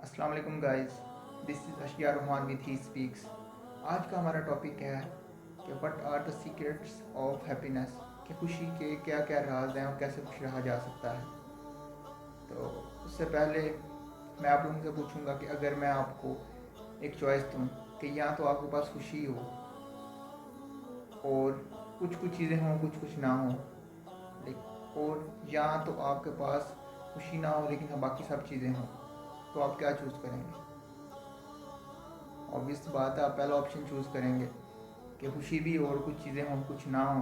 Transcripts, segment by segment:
अस्सलाम वालेकुम guys, this is अशिया रहमान विद ही स्पीक्स। आज का हमारा टॉपिक क्या है कि what are the secrets of happiness, कि खुशी के क्या क्या राज हैं और कैसे खुश रहा जा सकता है। तो उससे पहले मैं आप लोगों से पूछूंगा कि अगर मैं आपको एक चॉइस दूँ कि या तो आपके पास खुशी हो और कुछ कुछ चीज़ें हों कुछ कुछ ना हो, और या तो आपके पास खुशी ना हो लेकिन हाँ बाकी सब चीज़ें हों, तो आप क्या चूज़ करेंगे? ऑब्वियस बात है, आप पहला ऑप्शन चूज़ करेंगे कि खुशी भी हो और कुछ चीज़ें हों कुछ ना हो,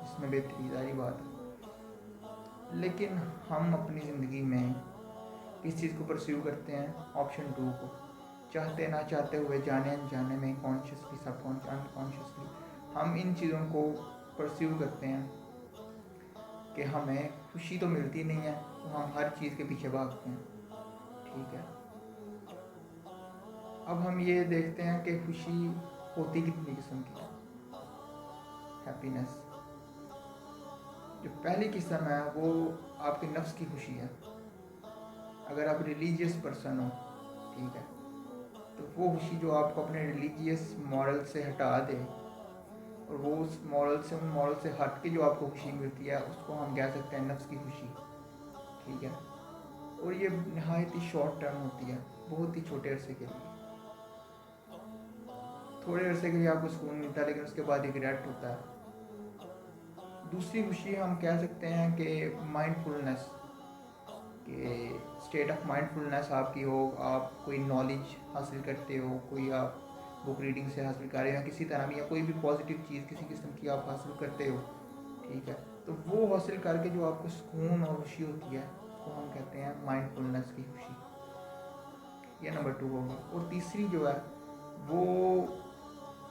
इसमें बेहतरी सारी बात है। लेकिन हम अपनी ज़िंदगी में किस चीज़ को परस्यू करते हैं? ऑप्शन टू को। चाहते ना चाहते हुए, जाने अनजाने में, कॉन्शियसली सब अनकॉन्शियसली हम इन चीज़ों को परस्यू करते हैं कि हमें खुशी तो मिलती नहीं है, तो हम हर चीज़ के पीछे भागते हैं। ठीक है, अब हम ये देखते हैं कि खुशी होती कितनी किस्म की है। हैप्पीनेस जो पहली किस्म है वो आपके नफ्स की खुशी है। अगर आप रिलीजियस पर्सन हो, ठीक है, तो वो खुशी जो आपको अपने रिलीजियस मॉरल से हटा दे और वो उस मॉरल से हट के जो आपको खुशी मिलती है उसको हम कह सकते हैं नफ्स की खुशी। ठीक है, और ये नहायत ही शॉर्ट टर्म होती है, बहुत ही छोटे अरसे के लिए। थोड़े अरसे के लिए आपको सुकून मिलता है लेकिन उसके बाद रिग्रेट होता है। दूसरी खुशी हम कह सकते हैं कि माइंडफुलनेस, कि स्टेट ऑफ माइंडफुलनेस आपकी हो, आप कोई नॉलेज हासिल करते हो, कोई आप बुक रीडिंग से हासिल कर रहे हो या किसी तरह भी, या कोई भी पॉजिटिव चीज़ किसी किस्म की आप हासिल करते हो। ठीक है, तो वो हासिल करके जो आपको सुकून और खुशी होती है उसको हम कहते हैं माइंडफुलनेस की खुशी। ये नंबर टू होगी। और तीसरी जो है वो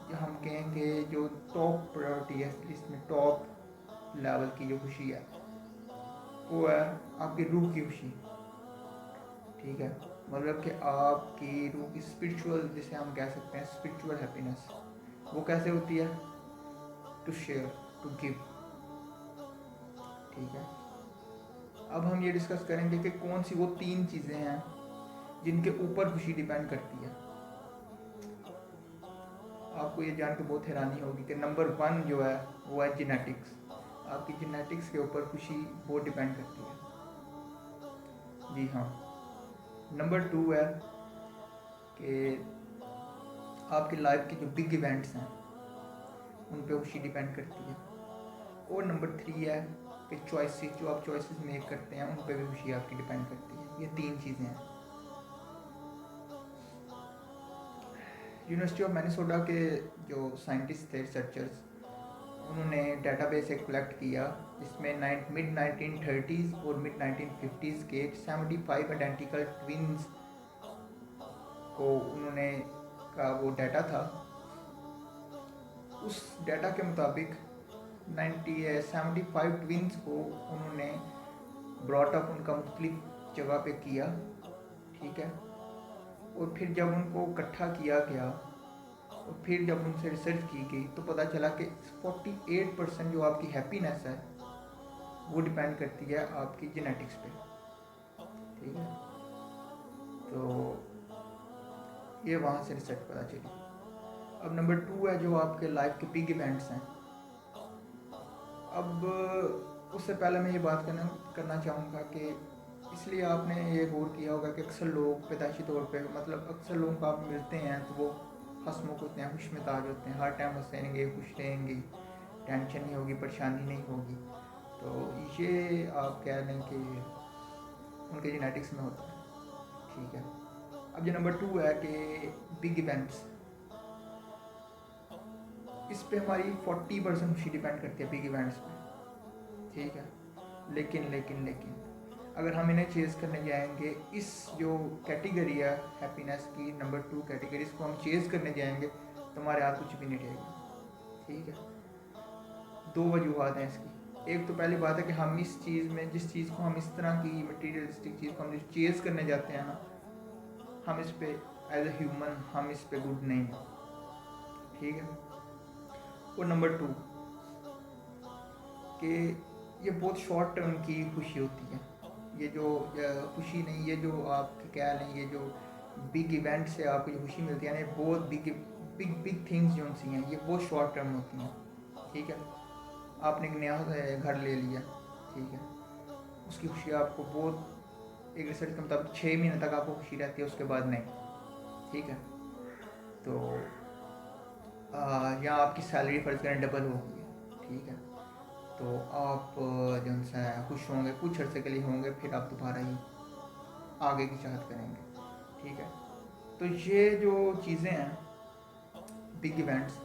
जो हम कहेंगे जो टॉप प्रायोरिटी है, इसमें टॉप लेवल की जो खुशी है वो है आपकी रूह की खुशी। ठीक है, मतलब कि आपकी रूह की स्पिरिचुअल, जिसे हम कह सकते हैं स्पिरिचुअल हैप्पीनेस, वो कैसे होती है? To share, to give. ठीक है, अब हम ये डिस्कस करेंगे कि कौन सी वो तीन चीज़ें हैं जिनके ऊपर खुशी डिपेंड करती है। आपको ये जान के बहुत हैरानी होगी कि नंबर वन जो है वो है जेनेटिक्स। आपकी जेनेटिक्स के ऊपर खुशी बहुत डिपेंड करती है। जी हाँ। नंबर टू है कि आपकी लाइफ के जो बिग इवेंट्स हैं उन पे खुशी डिपेंड करती है। और नंबर थ्री है कि चॉइसेस, जो आप चॉइसेस मेक करते हैं उन पे भी खुशी आपकी डिपेंड करती है। ये तीन चीज़ें हैं। यूनिवर्सिटी ऑफ मैनिसोटा के जो साइंटिस्ट थे, रिसर्चर्स, उन्होंने डेटाबेस एक कलेक्ट किया जिसमें मिड 1930s और मिड 1950s के 75 आइडेंटिकल ट्विन्स को उन्होंने का वो डाटा था। उस डाटा के मुताबिक 75 ट्विन्स को उन्होंने ब्रॉट अप उनका मुख्तलिफ जगह पे किया। ठीक है, और फिर जब उनको इकट्ठा किया गया और फिर जब उनसे रिसर्च की गई तो पता चला कि 48% जो आपकी हैप्पीनेस है वो डिपेंड करती है आपकी जेनेटिक्स पे। ठीक है, तो ये वहाँ से रिसर्च पता चली। अब नंबर टू है जो आपके लाइफ के बिग इवेंट्स हैं। अब उससे पहले मैं ये बात करना चाहूँगा कि इसलिए आपने ये गौर किया होगा कि अक्सर लोग पैदाइशी तौर पे, मतलब अक्सर लोगों को आप मिलते हैं तो वो हंसमुख होते हैं, खुश मिजाज होते हैं, हर टाइम हंस रहेंगे, खुश रहेंगे, टेंशन नहीं होगी, परेशानी नहीं होगी। तो ये आप कह लें कि उनके जेनेटिक्स में होता है। ठीक है, अब जो नंबर टू है कि बिग इवेंट्स, इस पे हमारी 40% खुशी डिपेंड करती है बिग इवेंट्स पे। ठीक है, लेकिन अगर हम इन्हें चेज़ करने जाएंगे, इस जो कैटेगरी है हैप्पीनेस की, नंबर टू कैटेगरी, इसको हम चेज़ करने जाएंगे तो हमारे हाथ कुछ भी नहीं रहेगा। ठीक है, दो वजूहत हैं इसकी। एक तो पहली बात है कि हम इस चीज़ में, जिस चीज़ को हम इस तरह की मटीरियलिस्टिक चीज़ को हम जो चेज़ करने जाते हैं ना, हम इस पे एज ए ह्यूमन हम इस पे गुड नहीं हैं। ठीक है, और नंबर टू कि ये बहुत शॉर्ट टर्म की खुशी होती है। ये जो खुशी नहीं, ये जो आप क्या लें, ये जो बिग इवेंट से आपको जो खुशी मिलती है ना, बहुत बिग बिग बिग थिंग्स जो सी हैं ये बहुत शॉर्ट टर्म होती हैं। ठीक है, आपने एक नया घर ले लिया, ठीक है, उसकी खुशी आपको बहुत, एक रिसर्च के मुताबिक 6 महीने तक आपको खुशी रहती है, उसके बाद नहीं। ठीक है, तो यहाँ आपकी सैलरी फर्ज करें डबल हो गई है, ठीक है, तो आप जो है खुश होंगे, कुछ अर्से के लिए होंगे, फिर आप दोबारा ही आगे की चाहत करेंगे। ठीक है, तो ये जो चीज़ें हैं बिग इवेंट्स,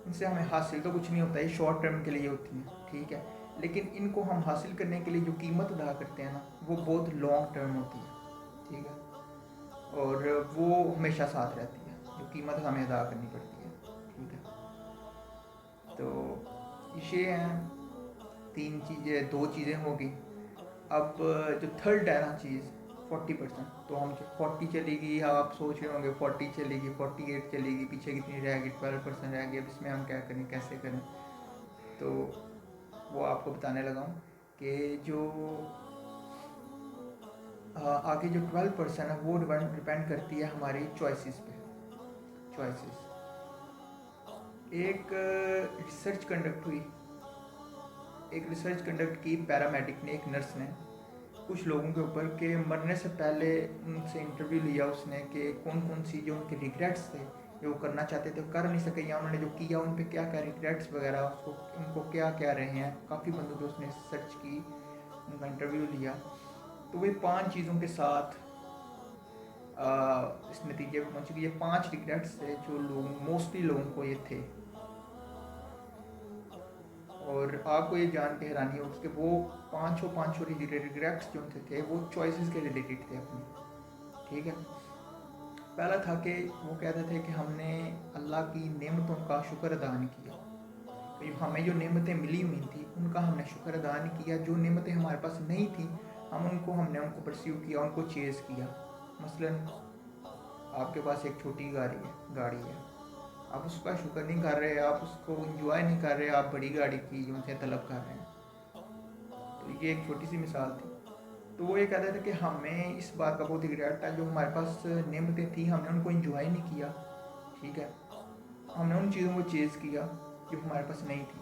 इनसे हमें हासिल तो कुछ नहीं होता, ये शॉर्ट टर्म के लिए होती हैं। ठीक है, लेकिन इनको हम हासिल करने के लिए जो कीमत अदा करते हैं ना, वो बहुत लॉन्ग टर्म होती है। ठीक है, और वो हमेशा साथ रहती है, जो कीमत हमें अदा करनी पड़ती है। ठीक है, तो ये हैं तीन चीज़ें, दो चीज़ें होगी। अब जो थर्ड है ना चीज़, 40%, तो हम 40 चलेगी, आप सोच रहे होंगे 40 चलेगी, 48 चलेगी, पीछे कितनी रह गई, 12% रह गई, अब इसमें हम क्या करें, कैसे करें। तो वो आपको बताने लगा हूँ कि जो आगे जो 12% है वो डिपेंड करती है हमारी चॉइसेस पे। चॉइसेस, एक रिसर्च कंडक्ट की पैरामेडिक ने, एक नर्स ने, कुछ लोगों के ऊपर के मरने से पहले उनसे इंटरव्यू लिया उसने कि कौन कौन सी जो उनके रिग्रेट्स थे, जो वो करना चाहते थे कर नहीं सके, या उन्होंने जो किया उन पे क्या क्या रिग्रेट्स वगैरह, उसको उनको क्या क्या रहे हैं। काफ़ी बंदों पे उसने सर्च की, उनका इंटरव्यू लिया, तो वे 5 चीज़ों के साथ इस नतीजे पर पहुंचे कि ये 5 रिग्रेट्स थे जो लोग, मोस्टली लोगों को ये थे। और आपको ये जान के हैरानी होगी कि वो पाँचों रिग्रेट्स जो थे वो चॉइसेस के रिलेटेड थे अपनी। ठीक है, पहला था कि वो कहते थे कि हमने अल्लाह की नेमतों का शुक्र अदा नहीं किया, कि हमें जो नेमतें मिली हुई थी उनका हमने शुक्र अदा नहीं किया। जो नेमतें हमारे पास नहीं थी हमने उनको परस्यू किया, उनको चेज़ किया। मसलन आपके पास एक छोटी गाड़ी है, आप उसका शुक्र नहीं कर रहे, आप उसको इंजॉय नहीं कर रहे, आप बड़ी गाड़ी की जो उनसे तलब कर रहे हैं। तो ये एक छोटी सी मिसाल थी। तो वो ये कहते थे कि हमें इस बात का बहुत रिग्रेट था, जो हमारे पास नेमतें थी हमने उनको इंजॉय नहीं किया। ठीक है, हमने उन चीज़ों को चेज़ किया जो हमारे पास नहीं थी।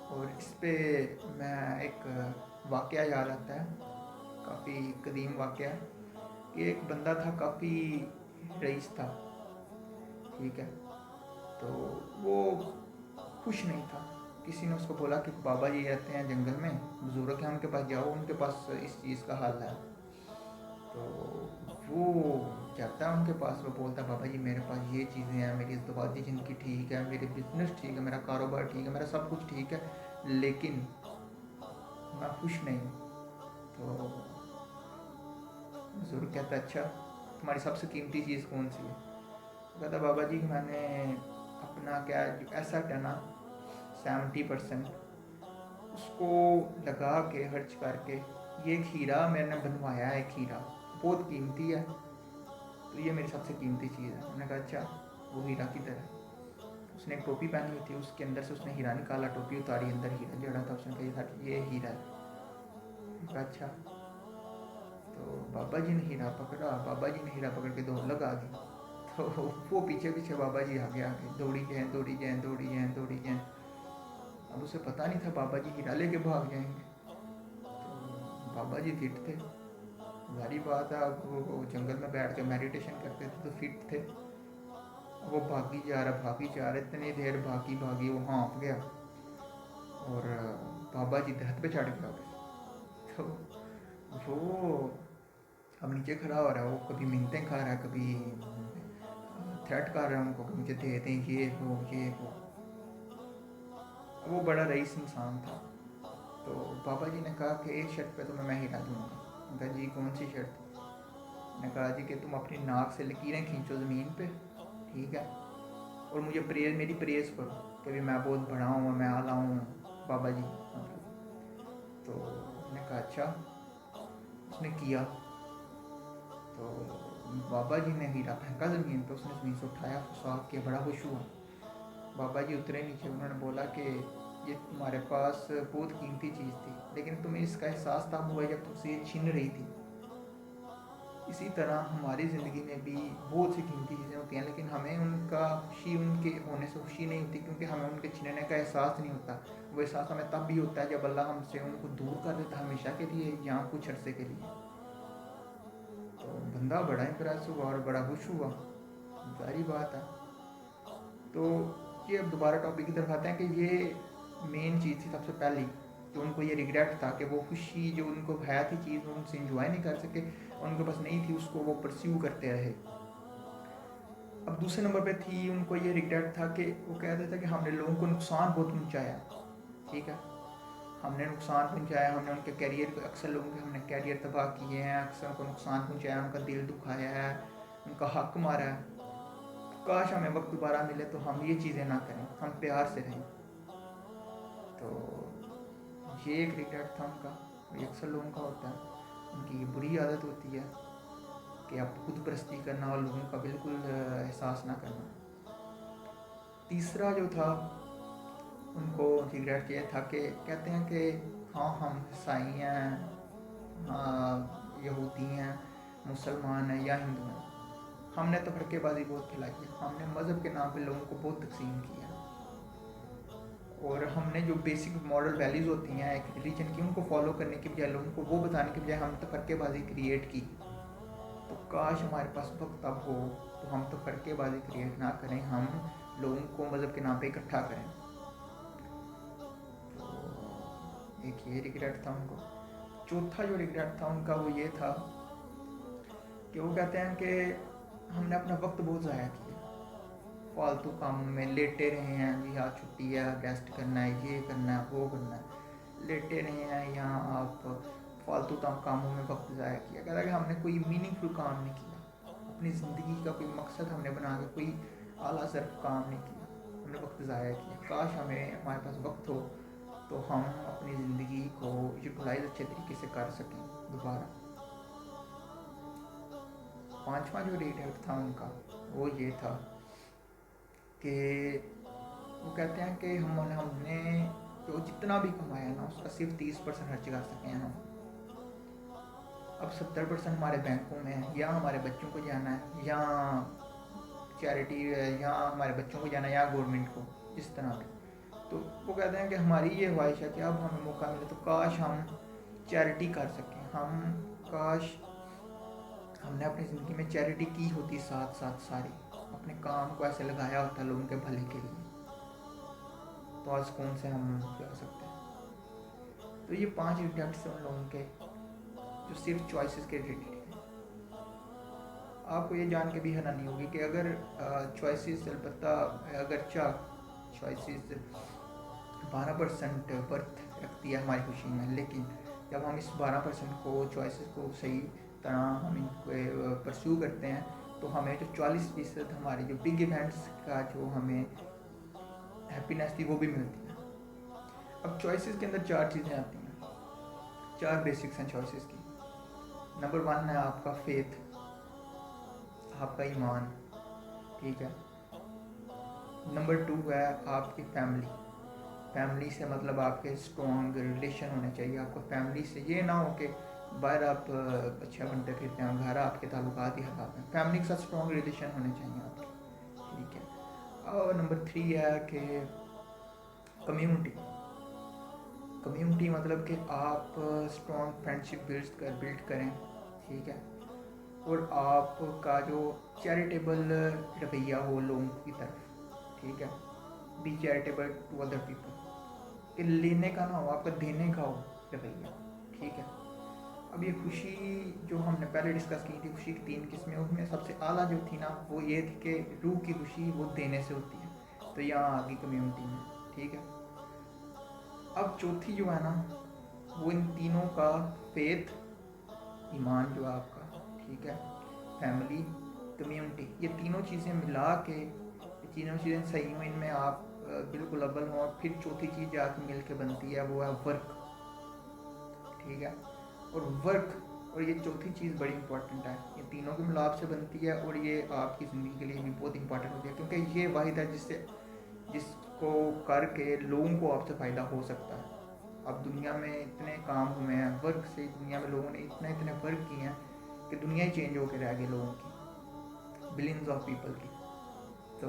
और इस पे मैं एक वाक़या याद आता है, काफ़ी कदीम वाक़या है, कि एक बंदा था, काफ़ी रईस था। ठीक है, तो वो खुश नहीं था। किसी ने उसको बोला कि बाबा जी रहते हैं जंगल में, बुजुर्ग हैं, उनके पास जाओ, उनके पास इस चीज़ का हल है। तो वो जाता है उनके पास, वो बोलता है बाबा जी मेरे पास ये चीज़ें हैं, मेरी इज़्तिवाजी ज़िंदगी ठीक है, मेरी बिजनेस ठीक है, मेरा कारोबार ठीक है, मेरा सब कुछ ठीक है, लेकिन मैं खुश नहीं हूँ। तो बुजुर्ग कहता है अच्छा तुम्हारी सबसे कीमती चीज़ कौन सी है। तो कहता बाबा जी मैंने अपना क्या जो एसेट है ना 70% उसको लगा के खर्च करके, ये एक हीरा मैंने बनवाया है, एक हीरा बहुत कीमती है, तो ये मेरी सबसे कीमती चीज़ है। मैंने कहा अच्छा वो हीरा किधर है। उसने एक टोपी पहनी हुई थी, उसके अंदर से उसने हीरा निकाला, टोपी उतारी, अंदर हीरा जड़ा था। उसने कहा ये हीरा है। कहा अच्छा। तो बाबा जी ने हीरा पकड़ा, बाबा जी ने हीरा पकड़ के दौड़ लगा दी। तो वो पीछे पीछे बाबा जी आगे आगे दौड़ी जाए दौड़ी जाए दौड़ी जाए दौड़ी जाए। अब उसे पता नहीं था बाबा जी हीरा लेके भाग जाएंगे। तो बाबा जी फिट थे, जारी बात है, अब वो जंगल में बैठ के मेडिटेशन करते थे तो फिट थे। वो भागी जा रहा, इतनी देर भागी भागी वो हाँफ गया और बाबा जी दरख्त पे चढ़ गया। तो वो अब नीचे खड़ा हो रहा है, वो कभी मिन्नतें खा रहा है, कभी थ्रेट कर रहा है उनको कि मुझे दे दें ये वो। वो बड़ा रईस इंसान था। तो बाबा जी ने कहा कि एक शर्त पे तुम्हें मैं हीरा दूंगा। कहा जी कौन सी शर्त। ने कहा जी कि तुम अपनी नाक से लकीरें खींचो ज़मीन पे, ठीक है, और मुझे मेरी प्रेज़ करो कि भी मैं बहुत बड़ा हूँ, मैं आला हूँ बाबा जी मतलब। तो उसने कहा अच्छा। उसने किया, तो बाबा जी ने हीरा फेंका ज़मीन पे, उसने ज़मीन से उठाया, साफ किया, बड़ा खुश हुआ। बाबा जी उतरे नीचे, उन्होंने बोला कि ये तुम्हारे पास बहुत कीमती चीज़ थी, लेकिन तुम्हें इसका एहसास तब हुआ जब तुमसे ये छिन रही थी। इसी तरह हमारी ज़िंदगी में भी बहुत सी कीमती चीज़ें होती हैं, लेकिन हमें उनका खुशी उनके होने से खुशी नहीं होती, क्योंकि हमें उनके छीनने का एहसास नहीं होता। वो एहसास हमें तब भी होता है जब अल्लाह हमसे उनको दूर कर देता है हमेशा के लिए या कुछ अरसे के लिए। तो बंदा बड़ा इम्प्रेस हुआ और बड़ा खुश हुआ, जारी बात है। तो ये अब दोबारा टॉपिक की तरफ आते हैं कि ये मेन चीज़ थी सबसे पहली, कि उनको ये रिग्रेट था कि वो खुशी जो उनको है थी चीज़ वो उनसे इंजॉय नहीं कर सके, उनके पास नहीं थी, उसको वो परस्यू करते रहे। अब दूसरे नंबर पे थी उनको ये रिग्रेट था कि वो कहते थे कि हमने लोगों को नुकसान बहुत पहुंचाया, ठीक है, हमने नुकसान पहुंचाया, हमने उनके कैरियर को, अक्सर लोगों के हमने कैरियर तबाह किए हैं, अक्सर उनको नुकसान पहुंचाया, उनका दिल दुखाया है, उनका हक मारा है। काश हमें वक्त दोबारा मिले तो हम ये चीज़ें ना करें, हम प्यार से रहें। तो ये एक रिग्रेट था उनका, ये अक्सर लोगों का होता है, उनकी ये बुरी आदत होती है कि आप खुद परस्ती करना और लोगों का बिल्कुल एहसास ना करना। तीसरा जो था उनको रिग्रेट ये था कि कहते हैं कि हाँ हम ईसाई हैं, हाँ यहूदी हैं, मुसलमान हैं या हिंदू हैं, हमने तो फटकेबाजी बहुत फैलाई है, हमने मज़हब के नाम पे लोगों को बहुत तकसीम किया, और हमने जो बेसिक मॉरल वैल्यूज़ होती हैं एक रिलीजन की, उनको फॉलो करने की बजाय, लोगों को वो बताने की बजाय हम तो फटकेबाजी क्रिएट की। तो काश हमारे पास वक्त अब हो तो हम तो फटकेबाजी क्रिएट ना करें, हम लोगों को मज़हब के नाम पे इकट्ठा करें। तो एक ये रिग्रेट था उनको। चौथा जो रिग्रेट था उनका वो ये था कि वो कहते हैं कि हमने अपना वक्त बहुत ज़ाया किया, फालतू कामों में लेटे रहे हैं, जी हाँ छुट्टी है, रेस्ट करना है, ये करना है, वो करना है, लेटे रहे हैं यहाँ आप फालतू कामों में वक्त ज़ाया किया। कहता है कि हमने कोई मीनिंगफुल काम नहीं किया, अपनी ज़िंदगी का कोई मकसद हमने बना के कोई आला सर्फ काम नहीं किया, हमने वक्त ज़ाया किया। काश हमें हमारे पास वक्त हो तो हम अपनी ज़िंदगी को यूटिलाइज अच्छे तरीके से कर सकें दोबारा। पांचवा जो रिग्रेट था उनका वो ये था कि वो कहते हैं कि हमने जो जितना भी कमाया ना उसका सिर्फ 30% खर्च कर सके हैं हम। अब 70% हमारे बैंकों में है, या हमारे बच्चों को जाना है, या चैरिटी है, या हमारे बच्चों को जाना है, या गवर्नमेंट को, जिस तरह भी। तो वो कहते हैं कि हमारी ये ख्वाहिश है कि अब हमें मौका मिले तो काश हम चैरिटी कर सकें, हम काश हमने अपनी ज़िंदगी में चैरिटी की होती, साथ साथ सारी अपने काम को ऐसे लगाया होता लोगों के भले के लिए, तो आज कौन से हम जा सकते हैं। तो ये 5 रिग्रेट्स हैं उन लोगों के जो सिर्फ चॉइसेस के रिलेटेड हैं। आपको ये जान के भी हैरानी होगी कि अगर चॉइसेस अलबत्ता अगर चॉइसेस 12% बर्थ रखती है हमारी खुशी में, लेकिन जब हम इस 12% को चॉइसेस को सही तरह हम इनको परस्यू करते हैं तो हमें जो 40% हमारे जो बिग इवेंट्स का जो हमें हैप्पीनेस थी वो भी मिलती है। अब चॉइसेस के अंदर 4 चीज़ें आती हैं, 4 बेसिक्स हैं चॉइसेस की। नंबर 1 है आपका फेथ, आपका ईमान, ठीक है। नंबर 2 है आपकी फैमिली से मतलब आपके स्ट्रॉन्ग रिलेशन होने चाहिए आपको फैमिली से। ये ना हो कि बाहर आप अच्छा बनते फिरते हैं, घर आपके ताल्लुकात ही खराब हैं, फैमिली के साथ स्ट्रॉन्ग रिलेशन होने चाहिए आपके, ठीक है। और नंबर 3 है कि कम्युनिटी मतलब कि आप स्ट्रॉन्ग फ्रेंडशिप बिल्ड करें, ठीक है। और आपका जो चैरिटेबल रवैया हो लोगों की तरफ, ठीक है। Be charitable to other people, कि लेने का ना हो, आपका देने का हो रवैया, ठीक है। अब ये खुशी जो हमने पहले डिस्कस की थी, खुशी की 3 किस्में, उसमें सबसे आला जो थी ना वो ये थी कि रूह की खुशी वो देने से होती है, तो यहाँ आ गई कम्युनिटी में, ठीक है। अब चौथी जो है ना वो इन तीनों का फेथ, ईमान जो आपका, ठीक है, फैमिली, कम्युनिटी, ये तीनों चीज़ें मिला के, ये तीनों चीज़ें सही हो, इनमें आप बिल्कुल अव्वल हो, और फिर चौथी चीज़ जाके मिल के बनती है वो है वर्क, ठीक है। और ये चौथी चीज़ बड़ी इंपॉर्टेंट है, ये तीनों के मिलाप से बनती है, और ये आपकी ज़िंदगी के लिए भी बहुत इंपॉर्टेंट होती है, क्योंकि ये वाहिद है जिसको करके लोगों को आपसे फ़ायदा हो सकता है। अब दुनिया में इतने काम हुए हैं वर्क से, दुनिया में लोगों ने इतने वर्क किए हैं कि दुनिया ही चेंज होकर रह गई लोगों की, बिलियंस ऑफ पीपल की। तो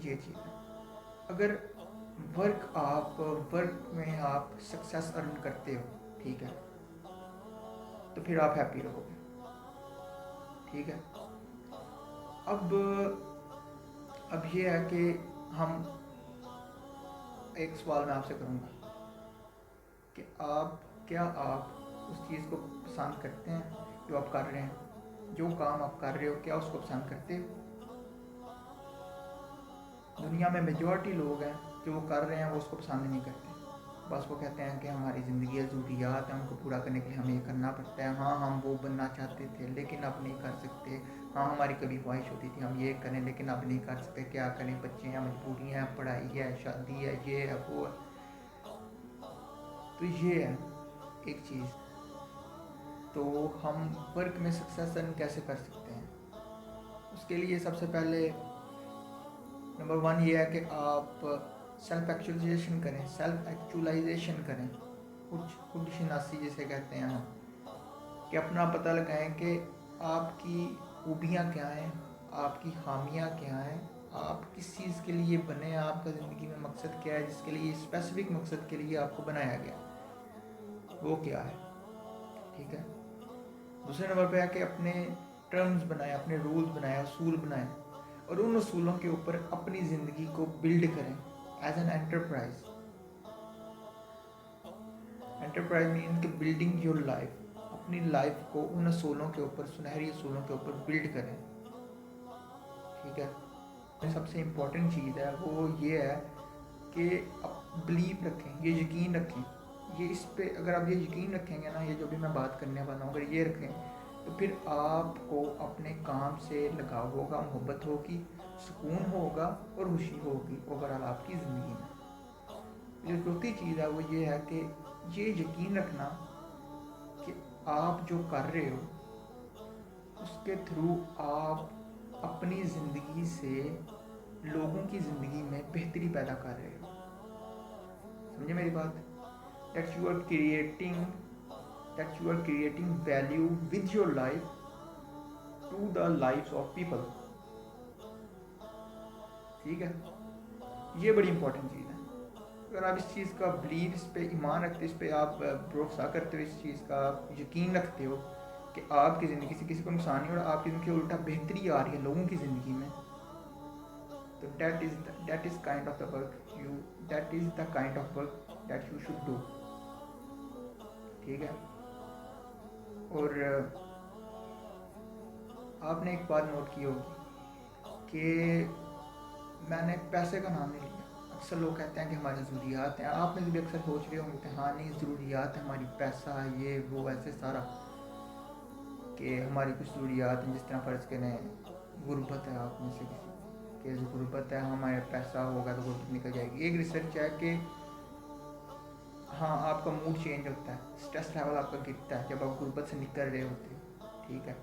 ये चीज़ है। अगर वर्क में आप सक्सेस अर्न करते हो, ठीक है, तो फिर आप हैप्पी रहोगे, ठीक है। अब ये है कि हम एक सवाल मैं आपसे करूँगा कि आप उस चीज़ को पसंद करते हैं जो आप कर रहे हैं, जो काम आप कर रहे हो, क्या उसको पसंद करते हो? दुनिया में मेजॉरिटी लोग हैं जो वो कर रहे हैं वो उसको पसंद नहीं करते। बस वो कहते हैं कि हमारी ज़िंदगी ज़रूरियात हैं, उनको पूरा करने के लिए हमें ये करना पड़ता है। हाँ, हम वो बनना चाहते थे लेकिन अब नहीं कर सकते। हाँ, हमारी कभी ख्वाहिश होती थी हम ये करें लेकिन अब नहीं कर सकते। क्या करें, बच्चे हैं, मजबूरियाँ हैं, पढ़ाई है, शादी है, ये है, वो है। तो ये है एक चीज़। तो हम वर्क में सक्सेस अर्न कैसे कर सकते हैं? उसके लिए सबसे पहले नंबर 1 ये है कि आप सेल्फ एक्चुअलाइजेशन करें, खुद शिनासी जिसे कहते हैं हम, कि अपना पता लगाएं कि आपकी खूबियाँ क्या हैं, आपकी खामियाँ क्या हैं, आप किस चीज़ के लिए बने हैं, आपका ज़िंदगी में मकसद क्या है, जिसके लिए स्पेसिफिक मकसद के लिए आपको बनाया गया, वो क्या है, ठीक है। दूसरे नंबर पे है कि अपने टर्म्स बनाएं, अपने रूल्स बनाएं, असूल बनाएं, और उन असूलों के ऊपर अपनी ज़िंदगी को बिल्ड करें as an enterprise. Enterprise mean कि बिल्डिंग योर लाइफ, अपनी लाइफ को उन असूलों के ऊपर, सुनहरी असूलों के ऊपर बिल्ड करें, ठीक है। सबसे इम्पोर्टेंट चीज़ है वो ये है कि आप बिलीव रखें, ये यकीन रखें, ये इस पे अगर आप ये यकीन रखेंगे ना, ये जो भी मैं बात करने वाला हूँ, अगर ये रखें तो फिर आपको अपने काम से लगाव होगा, मोहब्बत होगी, सुकून होगा और खुशी होगी ओवरऑल आपकी ज़िंदगी में। जो चौथी चीज़ है वो ये है कि ये यकीन रखना कि आप जो कर रहे हो उसके थ्रू आप अपनी ज़िंदगी से लोगों की ज़िंदगी में बेहतरी पैदा कर रहे हो। समझे मेरी बात? that you are creating value with your life to the lives of people, ठीक है। ये बड़ी इंपॉर्टेंट चीज़ है। अगर आप इस चीज़ का बिलीव, इस पे ईमान रखते हो, इस पे आप भरोसा करते हो, इस चीज़ का यकीन रखते हो कि आपकी ज़िंदगी से किसी को नुकसान नहीं हो रहा, आपकी ज़िंदगी उल्टा बेहतरी आ रही है लोगों की ज़िंदगी में, तो that is kind of the work that you should do, ठीक है। और आपने एक बात नोट की होगी कि मैंने पैसे का नाम नहीं लिया। अक्सर लोग कहते हैं कि हमारी ज़रूरियात हैं, आप में भी अक्सर सोच रहे होंगे कि हाँ नहीं, ज़रूरियात है हमारी, पैसा, ये वो, ऐसे सारा, कि हमारी कुछ ज़रूरियात हैं, जिस तरह फ़र्ज़ करें गुर्बत है, आप में से किसी के गुर्बत है, हमारे पैसा होगा तो गुर्बत निकल जाएगी। एक रिसर्च है कि हाँ, आपका मूड चेंज होता है, स्ट्रेस लेवल आपका गिरता है जब आप गुर्बत से निकल रहे होते हो, ठीक है।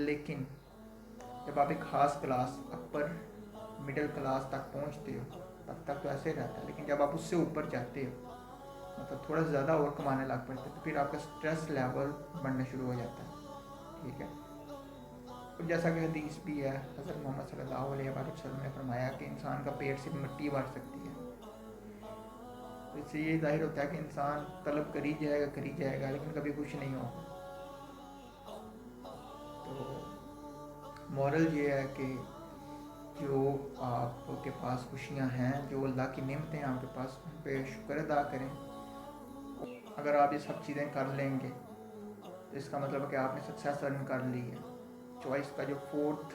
लेकिन जब आप एक ख़ास क्लास, अपर मिडिल क्लास तक पहुंचते हो, तब तक तो ऐसे रहता है, लेकिन जब आप उससे ऊपर जाते हो, मतलब थोड़ा ज़्यादा और कमाने लग पड़ते हो, तो फिर आपका स्ट्रेस लेवल बढ़ना शुरू हो जाता है, ठीक है। और जैसा कि हदीस भी है, हज़रत मोहम्मद सल्लल्लाहु अलैहि वसल्लम ने फरमाया कि इंसान का पेट से मिट्टी बढ़ सकती है। तो इससे ये जाहिर होता है कि इंसान तलब करी जाएगा लेकिन कभी खुश नहीं होगा। तो मॉरल ये है कि जो आपके पास खुशियाँ हैं, जो अल्लाह की नेमतें हैं आपके पास, उन पर शुक्र अदा करें। अगर आप ये सब चीज़ें कर लेंगे तो इसका मतलब है कि आपने सक्सेस अर्न कर ली है। चॉइस का जो फोर्थ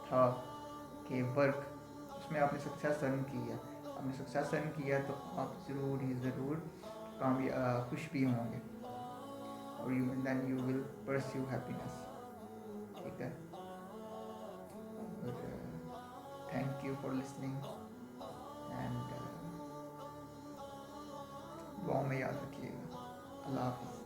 था कि वर्क, उसमें आपने सक्सेस अर्न की है। आपने सक्सेस अर्न किया तो आप ज़रूर खुश भी होंगे, और then you will pursue happiness, ठीक है। और thank you for listening, and दुआ में याद रखिएगा। अल्लाह हाफ़िज़।